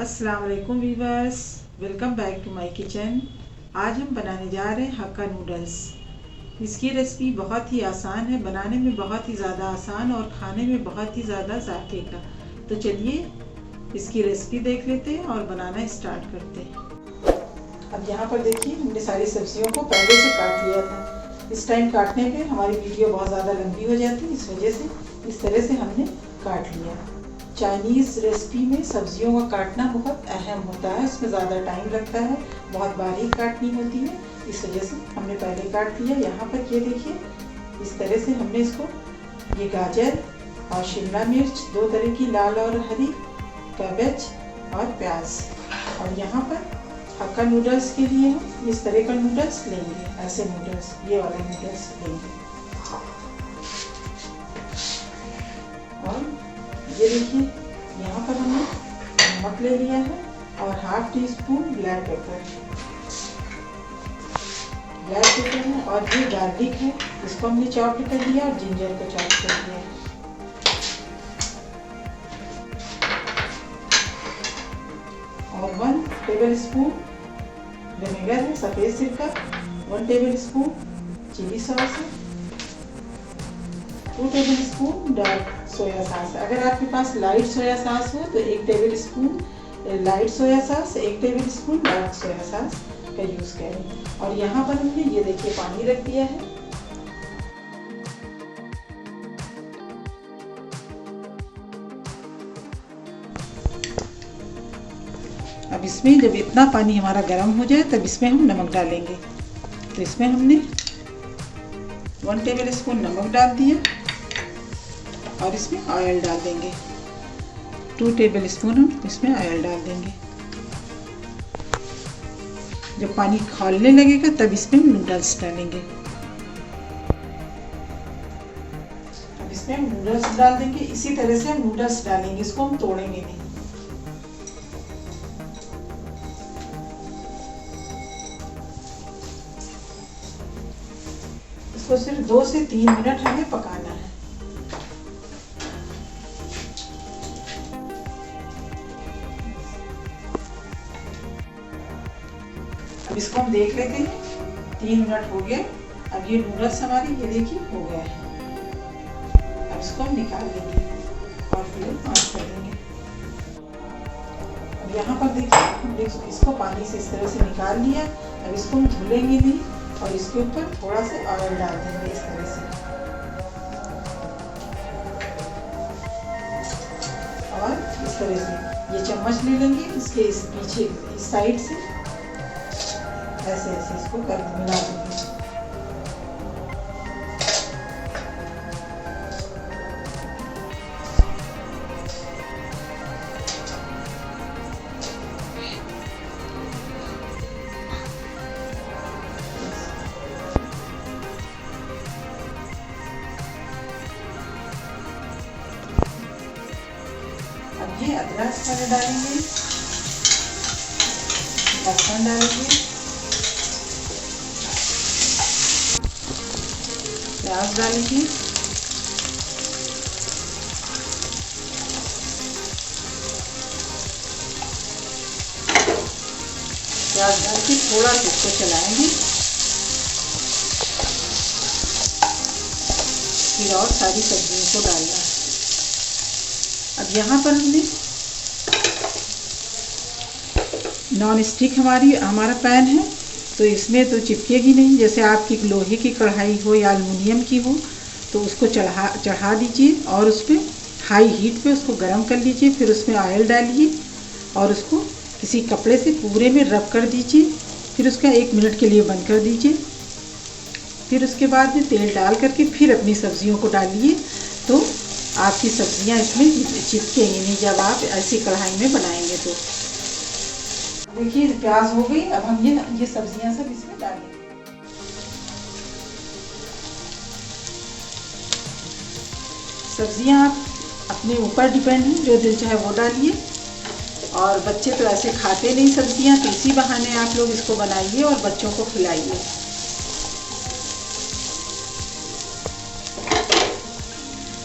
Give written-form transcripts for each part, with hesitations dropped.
अस्सलाम वालेकुम viewers, welcome back to my kitchen. आज हम बनाने जा रहे हैं हक्का नूडल्स। इसकी रेसिपी बहुत ही आसान है, बनाने में बहुत ही ज़्यादा आसान और खाने में बहुत ही ज़्यादा जायके का। तो चलिए इसकी रेसिपी देख लेते हैं और बनाना स्टार्ट करते हैं। अब यहाँ पर देखिए, हमने सारी सब्जियों को पहले से काट लिया था। इस टाइम काटने पे हमारी वीडियो बहुत ज़्यादा लंबी हो जाती है, इस वजह से इस तरह से हमने काट लिया। चाइनीज़ रेसिपी में सब्जियों का काटना बहुत अहम होता है, इसमें ज़्यादा टाइम लगता है, बहुत बारीक काटनी होती है, इस वजह से हमने पहले काट लिया। यहाँ पर ये देखिए, इस तरह से हमने इसको, ये गाजर और शिमला मिर्च, दो तरह की, लाल और हरी, कैबेज और प्याज। और यहाँ पर हक्का नूडल्स के लिए हम इस तरह का नूडल्स लेंगे, ऐसे नूडल्स, ये वाले नूडल्स लेंगे। और ये देखिए, यहाँ पर हमने नमक ले लिया है और half tea spoon black pepper है, और ये गार्लिक है, इसको हमने चॉप कर लिया, और जिंजर को चॉप कर लिया है। और 1 टेबल स्पून विनेगर है, सफ़ेद सिरका, 1 टेबल स्पून चिली सॉस है, 2 table spoon dark soya sauce. अगर आपके पास लाइट सोया सॉस हो तो 1 table spoon light soya sauce, 1 table spoon dark soya sauce का यूज़ करें। और यहाँ पर हमने ये देखिए पानी रख दिया है। अब इसमें जब इतना पानी हमारा गर्म हो जाए तब इसमें हम नमक डालेंगे। तो इसमें हमने 1 टेबल स्पून नमक डाल दिया और इसमें ऑयल डाल देंगे, 2 टेबल स्पून हम इसमें ऑयल डाल देंगे। जब पानी खौलने लगेगा तब इसमें हम नूडल्स डालेंगे। अब इसमें हम नूडल्स डाल देंगे, इसी तरह से हम नूडल्स डालेंगे, इसको हम तोड़ेंगे नहीं। इसको सिर्फ 2 से 3 मिनट हमें पकाना है। अब इसको हम देख लेते हैं, 3 मिनट हो गए। अब ये नूडल्स हमारे, ये देखिए, हो गए हैं। अब इसको हम निकाल लेंगे और फ्लेम ऑफ कर देंगे। अब यहाँ पर देखिए, हमने इसको पानी से इस तरह से निकाल लिया। अब इसको हम धुलेंगे नहीं और इसके ऊपर थोड़ा सा ऑयल डाल देंगे इस तरह से। और इस तरह से ये चम्मच ले लेंगे, इसके इस पीछे इस साइड से ऐसे ऐसे इसको कर मिला देंगे। अब ये अदरक वाले डालेंगे, लहसुन डालेंगे, प्याज डालेंगे, प्याज डाल के थोड़ा सा इसको चलाएंगे। फिर और सारी सब्जियों को डालना है। अब यहाँ पर हमने नॉन स्टिक हमारा पैन है, तो इसमें तो चिपकेगी नहीं। जैसे आपकी लोहे की कढ़ाई हो या एल्युमिनियम की हो तो उसको चढ़ा दीजिए और उस पर हाई हीट पे उसको गर्म कर लीजिए। फिर उसमें ऑयल डालिए और उसको किसी कपड़े से पूरे में रब कर दीजिए। फिर उसका 1 मिनट के लिए बंद कर दीजिए। फिर उसके बाद में तेल डाल करके फिर अपनी सब्जियों को डालिए, तो आपकी सब्जियां इसमें चिपकेंगी नहीं जब आप ऐसी कढ़ाई में बनाएंगे। तो देखिए, प्याज हो गई। अब हम ये सब्जियां सब इसमें डालेंगे। सब्जियां आप अपने ऊपर डिपेंड है, जो दिल चाहे वो डालिए। और बच्चे तो ऐसे खाते नहीं सब्जियां, तो इसी बहाने आप लोग इसको बनाइए और बच्चों को खिलाइए।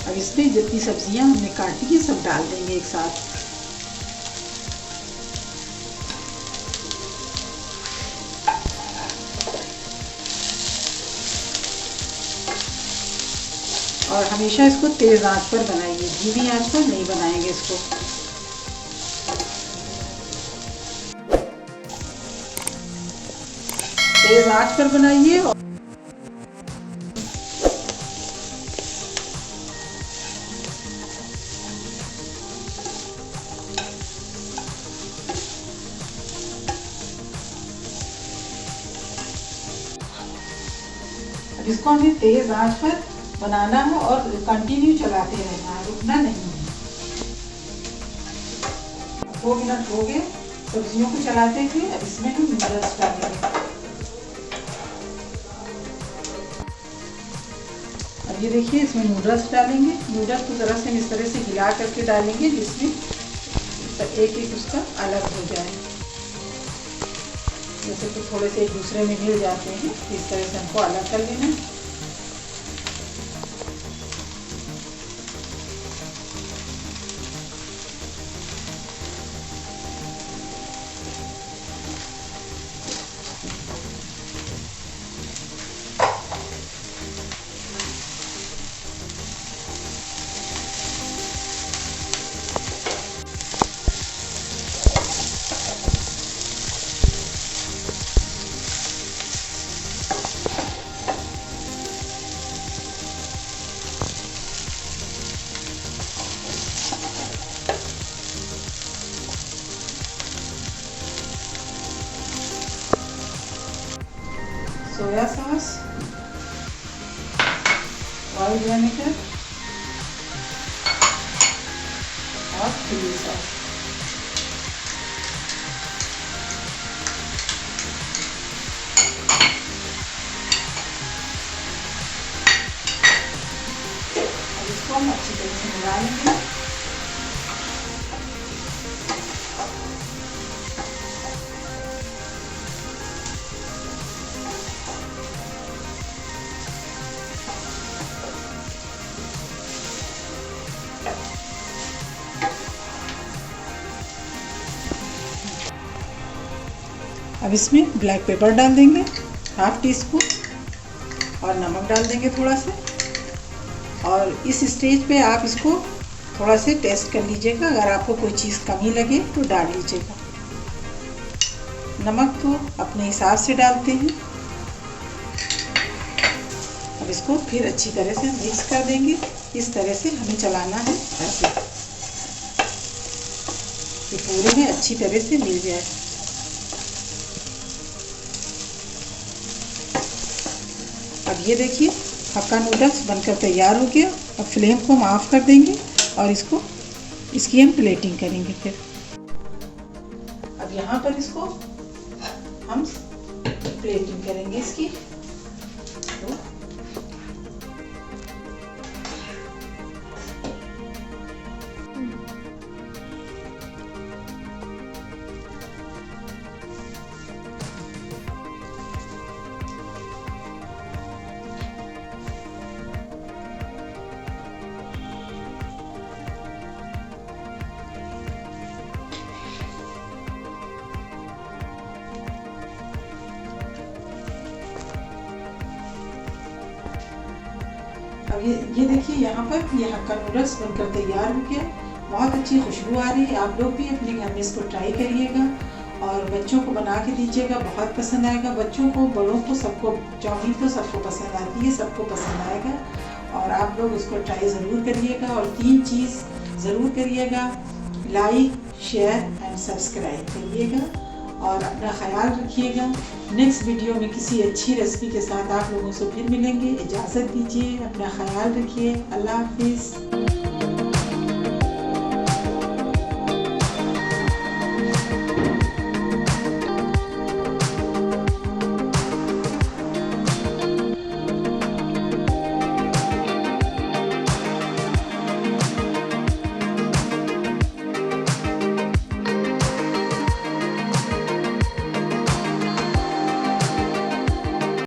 अब इसमें जितनी सब्जियां हमने काटी है सब डाल देंगे एक साथ। और हमेशा इसको तेज़ आंच पर बनाइए, धीमी आंच पर नहीं बनाएंगे इसको। तेज़ आंच पर बनाइए। अब इसको हमें तेज़ आंच पर बनाना है और कंटिन्यू चलाते रहना है, रुकना नहीं है। 2 मिनट हो गए सब्जियों को चलाते हुए। अब इसमें हम नूडल्स डालेंगे। अब ये देखिए इसमें नूडल्स डालेंगे। नूडल्स को ज़रा से इस तरह से हिला करके डालेंगे जिसमें एक एक उसका अलग हो जाए। जैसे तो थोड़े से एक दूसरे में मिल जाते हैं, इस तरह से हमको अलग कर लेना। सोया सॉस, वाइट विनेगर और चिली सॉस। अब इसको हम अच्छी तरह से मिला लेंगे। अब इसमें ब्लैक पेपर डाल देंगे 1/2 टीस्पून और नमक डाल देंगे थोड़ा सा। और इस स्टेज पे आप इसको थोड़ा से टेस्ट कर लीजिएगा, अगर आपको कोई चीज़ कमी लगे तो डाल लीजिएगा। नमक तो अपने हिसाब से डालते हैं। अब इसको फिर अच्छी तरह से मिक्स कर देंगे। इस तरह से हमें चलाना है ऐसे, ये पूरे में अच्छी तरह से मिल जाए। अब ये देखिए हक्का नूडल्स बनकर तैयार हो गया। अब फ्लेम को हम ऑफ कर देंगे और इसकी हम प्लेटिंग करेंगे। फिर अब यहाँ पर इसको हम प्लेटिंग करेंगे इसकी। अब ये देखिए यहाँ पर ये हक्का नूडल्स बनकर तैयार हो गया। बहुत अच्छी खुशबू आ रही है। आप लोग भी अपने घर में इसको ट्राई करिएगा और बच्चों को बना के दीजिएगा, बहुत पसंद आएगा। बच्चों को, बड़ों को, सबको। चाउमीन तो सबको पसंद आती है, सबको पसंद आएगा। और आप लोग इसको ट्राई ज़रूर करिएगा। और 3 चीज़ ज़रूर करिएगा, लाइक, शेयर एंड सब्सक्राइब करिएगा और अपना ख्याल रखिएगा। नेक्स्ट वीडियो में किसी अच्छी रेसिपी के साथ आप लोगों से फिर मिलेंगे। इजाज़त दीजिए, अपना ख्याल रखिए। अल्लाह हाफिज़।